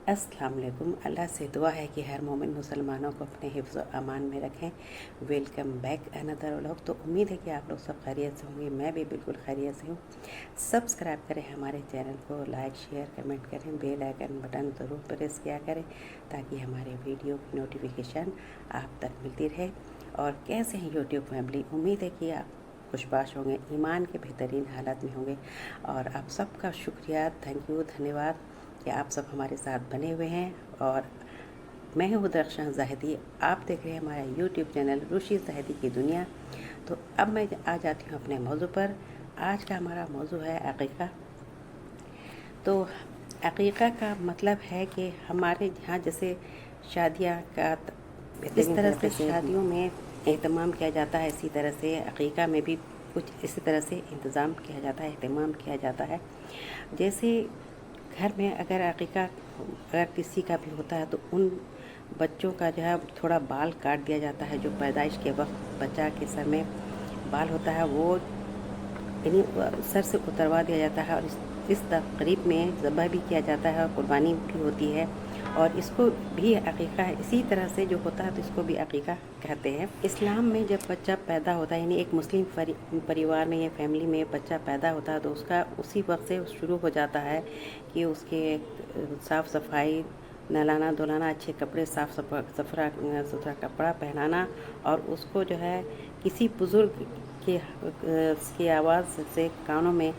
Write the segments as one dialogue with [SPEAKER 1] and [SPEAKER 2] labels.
[SPEAKER 1] अस्सलाम वालेकुम। अल्लाह से दुआ है कि हर मोमिन मुसलमानों को अपने हिफ्ज़ व अमान में रखें। Welcome back another vlog. तो उम्मीद है कि आप लोग सब खैरियत से होंगे। मैं भी बिल्कुल खैरियत से हूँ। सब्सक्राइब करें हमारे चैनल को, लाइक शेयर कमेंट करें, बेल आइकन बटन ज़रूर प्रेस किया करें ताकि हमारे वीडियो की नोटिफिकेशन आप तक मिलती रहे। और कैसे हैं यूट्यूब फैमिली? उम्मीद है कि आप खुशबाश होंगे, ईमान के बेहतरीन हालात में होंगे। और आप सबका शुक्रिया, थैंक यू, धन्यवाद कि आप सब हमारे साथ बने हुए हैं। और मैं हूँ दरख्शां ज़ाहिदी, आप देख रहे हैं हमारा यूट्यूब चैनल रुशी ज़ाहिदी की दुनिया। तो अब मैं आ जाती हूँ अपने मौजू पर। आज का हमारा मौजू है अक़ीक़ा। तो अक़ीक़ा का मतलब है कि हमारे यहाँ जैसे शादियाँ का इस तरह से शादियों में एहतमाम किया जाता है, इसी तरह से अक़ीक़ा में भी कुछ इसी तरह से इंतज़ाम किया जाता है, एहतमाम किया जाता है। जैसे घर में अगर अक़ीक़ा अगर किसी का भी होता है तो उन बच्चों का जो है थोड़ा बाल काट दिया जाता है। जो पैदाइश के वक्त बच्चा के सर में बाल होता है वो यानी सर से उतरवा दिया जाता है। और इस तक़रीब में ज़बह भी किया जाता है और कुर्बानी भी होती है। और इसको भी अक़ीक़ा इसी तरह से जो होता है तो इसको भी अक़ीक़ा कहते हैं। इस्लाम में जब बच्चा पैदा होता है, यानी एक मुस्लिम परिवार में या फैमिली में बच्चा पैदा होता है तो उसका उसी वक्त से शुरू हो जाता है कि उसके साफ़ सफाई, नहलाना धुलाना, अच्छे कपड़े, साफ़ सुथरा कपड़ा पहनाना और उसको जो है किसी बुज़ुर्ग की आवाज़ से कानों में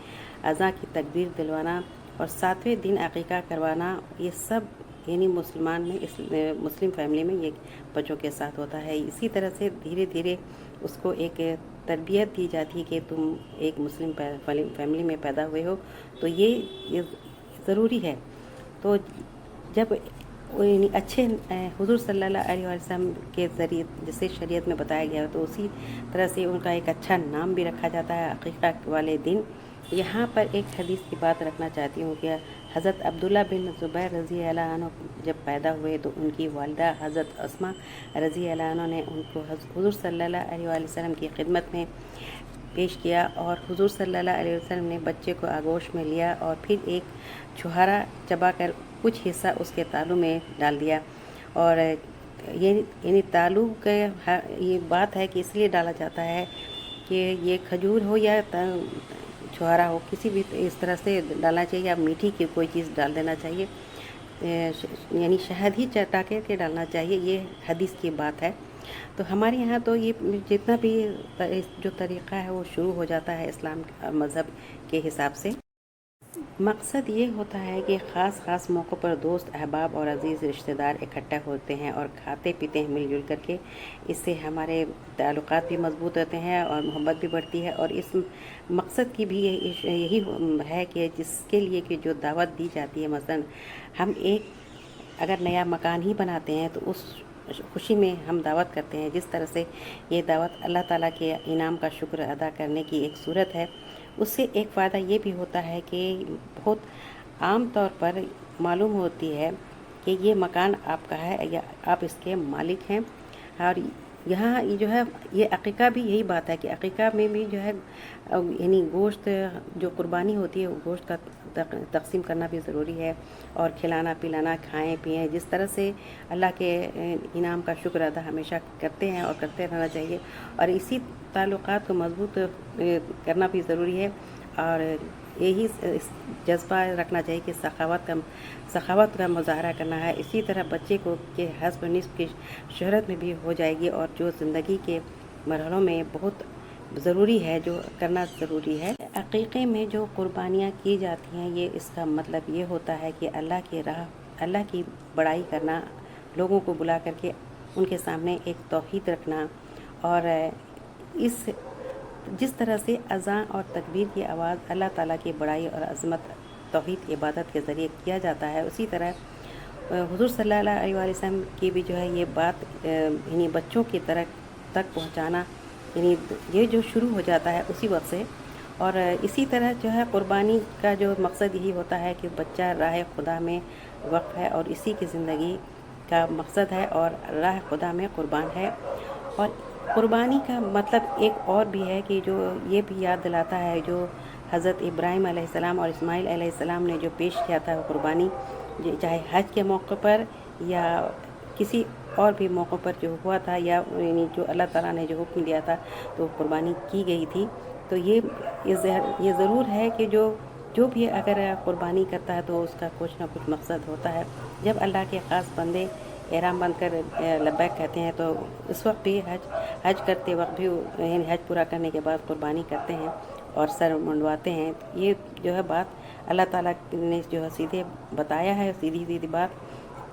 [SPEAKER 1] अज़ां की तकबीर दिलवाना और 7वें दिन अक़ीक़ा करवाना, ये सब यानी मुस्लिम फैमिली में ये बच्चों के साथ होता है। इसी तरह से धीरे धीरे उसको एक तरबियत दी जाती है कि तुम एक मुस्लिम फैमिली में पैदा हुए हो तो ये ज़रूरी है। तो जब अच्छे हुज़ूर सल्लल्लाहु अलैहि वसल्लम के ज़रिए जैसे शरीयत में बताया गया तो उसी तरह से उनका एक अच्छा नाम भी रखा जाता है अक़ीक़ा वाले दिन। यहाँ पर एक हदीस की बात रखना चाहती हूँ कि हज़रत अब्दुल्ला बिन ज़ुबैर रज़ी अल्लाह अन्हु जब पैदा हुए तो उनकी वालिदा हज़रत अस्मा रज़ी अल्लाह अन्हा ने उनको हुज़ूर सल्लल्लाहु अलैहि वसल्लम की खिदमत में पेश किया। और हुज़ूर सल्लल्लाहु अलैहि वसल्लम ने बच्चे को आगोश में लिया और फिर एक छुहारा चबाकर कुछ हिस्सा उसके तालू में डाल दिया। और ये यानी तालू का ये बात है कि इसलिए डाला जाता है कि ये खजूर हो या छुहारा हो, किसी भी इस तरह से डालना चाहिए, या मीठी की कोई चीज़ डाल देना चाहिए, यानी शहद ही चटा के डालना चाहिए। ये हदीस की बात है। तो हमारे यहाँ तो ये जितना भी जो तरीक़ा है वो शुरू हो जाता है इस्लाम मज़हब के हिसाब से। मकसद ये होता है कि ख़ास मौक़ों पर दोस्त, अहबाब और अज़ीज़ रिश्तेदार इकट्ठा होते हैं और खाते पीते हैं मिलजुल करके। इससे हमारे ताल्लुक़ात भी मज़बूत होते हैं और मोहब्बत भी बढ़ती है। और इस मकसद की भी यही है कि जिसके लिए कि जो दावत दी जाती है, मसलन हम एक अगर नया मकान ही बनाते हैं तो उस खुशी में हम दावत करते हैं। जिस तरह से ये दावत अल्लाह ताला के इनाम का शुक्र अदा करने की एक सूरत है। उससे एक फ़ायदा ये भी होता है कि बहुत आम तौर पर मालूम होती है कि ये मकान आपका है या आप इसके मालिक हैं। और यहाँ ये जो है ये अक़ीक़ा भी यही बात है कि अक़ीक़ा में भी जो है यानी गोश्त जो कुर्बानी होती है वो गोश्त का तक़सीम करना भी ज़रूरी है। और खिलाना पिलाना, खाएं पिएं, जिस तरह से अल्लाह के इनाम का शुक्र अदा हमेशा करते हैं और करते रहना चाहिए। और इसी ताल्लुक़ात को मज़बूत करना भी ज़रूरी है। और यही जज्बा रखना चाहिए कि सखावत का मुज़ाहरा करना है। इसी तरह बच्चे को के हस्ब निस्ब की शोहरत में भी हो जाएगी और जो ज़िंदगी के मरहलों में बहुत ज़रूरी है, जो करना ज़रूरी है। अक़ीक़े में जो कुर्बानियाँ की जाती हैं ये इसका मतलब ये होता है कि अल्लाह की बड़ाई करना, लोगों को बुला करके उनके सामने एक तौहीद रखना। और जिस तरह से अज़ां और तकबीर की आवाज़ अल्लाह ताला की बड़ाई और अज़मत तौहीद इबादत के ज़रिए किया जाता है, उसी तरह हुज़ूर सल्लल्लाहु अलैहि वसल्लम की भी जो है ये बात यानी बच्चों की तरह तक पहुँचाना, यानी ये जो शुरू हो जाता है उसी वक्त से। और इसी तरह जो है कुर्बानी का जो मकसद यही होता है कि बच्चा राह खुदा में वक़्फ़ है और इसी की ज़िंदगी का मकसद है और राह खुदा में कुर्बान है। और कुर्बानी का मतलब एक और भी है कि जो ये भी याद दिलाता है जो हज़रत इब्राहीम अलैहिस्सलाम और इस्माईल अलैहिस्सलाम ने जो पेश किया था वो कुर्बानी, چاہے حج کے موقع پر یا کسی اور بھی موقع پر جو ہوا تھا، یا یعنی جو اللہ تعالیٰ نے جو حکم دیا تھا تو قربانی کی گئی تھی. تو یہ ضرور ہے کہ جو بھی اگر قربانی کرتا ہے تو اس کا کچھ نہ کچھ مقصد ہوتا ہے. جب اللہ کے خاص بندے احرام بند کر لبیک کہتے ہیں تو اس وقت بھی حج کرتے وقت بھی یعنی حج پورا کرنے کے بعد قربانی کرتے ہیں اور سر منڈواتے ہیں. یہ جو ہے بات اللہ تعالیٰ نے جو ہے سیدھے بتایا ہے، سیدھی بات.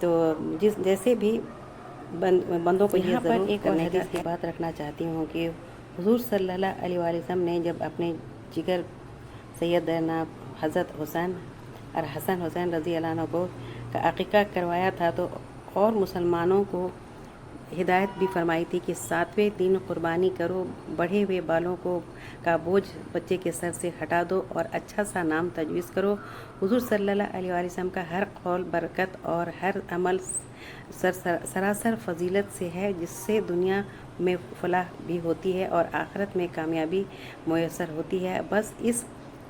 [SPEAKER 1] تو جیسے بھی بندوں کو یہ ضرور ایک اور حدیث کی بات رکھنا چاہتی ہوں کہ حضور صلی اللہ علیہ وسلم نے جب اپنے جگر سیدنا حضرت حسین اور حسن حسین رضی اللہ عنہ کو کا عقیقہ کروایا تھا تو اور مسلمانوں کو ہدایت بھی فرمائی تھی کہ 7ویں دن قربانی کرو، بڑھے ہوئے بالوں کا بوجھ بچے کے سر سے ہٹا دو اور اچھا سا نام تجویز کرو. حضور صلی اللہ علیہ وسلم کا ہر قول برکت اور ہر عمل سراسر فضیلت سے ہے، جس سے دنیا میں فلاح بھی ہوتی ہے اور آخرت میں کامیابی میسر ہوتی ہے. بس اس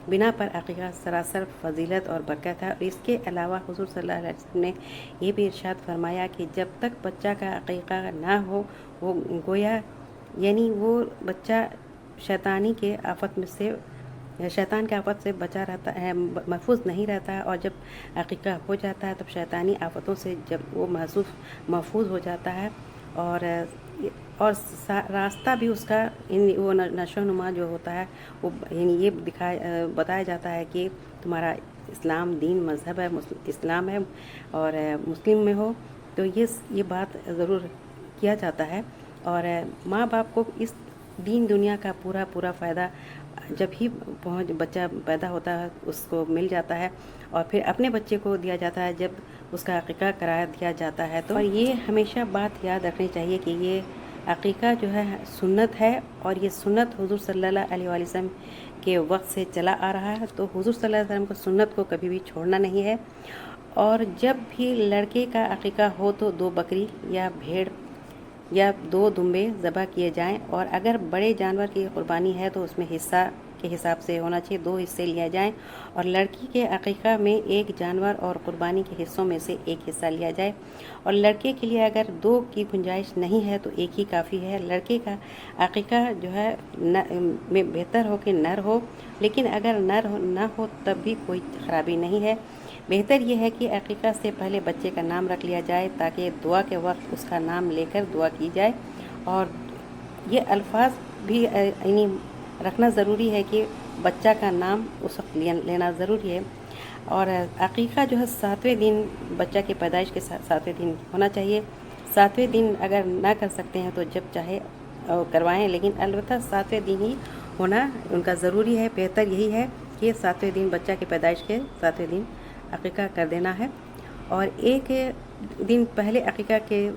[SPEAKER 1] بنا پر عقیقہ سراسر فضیلت اور برکت ہے. اور اس کے علاوہ حضور صلی اللہ علیہ وسلم نے یہ بھی ارشاد فرمایا کہ جب تک بچہ کا عقیقہ نہ ہو وہ گویا یعنی وہ بچہ شیطان کے آفت سے بچا رہتا ہے، محفوظ نہیں رہتا ہے. اور جب عقیقہ ہو جاتا ہے تب شیطانی آفتوں سے جب وہ محفوظ ہو جاتا ہے اور راستہ بھی اس کا وہ نشو و نما جو ہوتا ہے وہ یعنی یہ بتایا جاتا ہے کہ تمہارا اسلام دین مذہب ہے، اسلام ہے اور مسلم میں ہو. تو یہ بات ضرور کیا جاتا ہے. اور ماں باپ کو اس دین دنیا کا پورا فائدہ جب ہی بچہ پیدا ہوتا ہے اس کو مل جاتا ہے اور پھر اپنے بچے کو دیا جاتا ہے جب اس کا عقیقہ کرا دیا جاتا ہے. تو یہ ہمیشہ بات یاد رکھنی چاہیے کہ یہ عقیقہ جو ہے سنت ہے اور یہ سنت حضور صلی اللہ علیہ وسلم کے وقت سے چلا آ رہا ہے. تو حضور صلی اللہ علیہ وسلم کو سنت کو کبھی بھی چھوڑنا نہیں ہے. اور جب بھی لڑکے کا عقیقہ ہو تو 2 بکری یا بھیڑ یا 2 دمبے ذبح کیے جائیں. اور اگر بڑے جانور کی قربانی ہے تو اس میں حصہ کے حساب سے ہونا چاہیے، 2 حصے لیا جائیں. اور لڑکی کے عقیقہ میں 1 جانور اور قربانی کے حصوں میں سے 1 حصہ لیا جائے. اور لڑکے کے لیے اگر 2 کی گنجائش نہیں ہے تو 1 ہی کافی ہے. لڑکے کا عقیقہ جو ہے میں بہتر ہو کہ نر ہو، لیکن اگر نر نہ ہو تب بھی کوئی خرابی نہیں ہے. بہتر یہ ہے کہ عقیقہ سے پہلے بچے کا نام رکھ لیا جائے تاکہ دعا کے وقت اس کا نام لے کر دعا کی جائے. اور یہ الفاظ بھی یعنی رکھنا ضروری ہے کہ بچہ کا نام اس وقت لینا ضروری ہے. اور عقیقہ جو ہے 7ویں دن بچہ کی پیدائش کے 7ویں دن ہونا چاہیے. 7ویں دن اگر نہ کر سکتے ہیں تو جب چاہے کروائیں، لیکن البتہ 7ویں دن ہی ہونا ان کا ضروری ہے. بہتر یہی ہے کہ 7ویں دن بچہ کی پیدائش کے 7ویں دن عقیقہ کر دینا ہے. اور 1 دن پہلے عقیقہ کے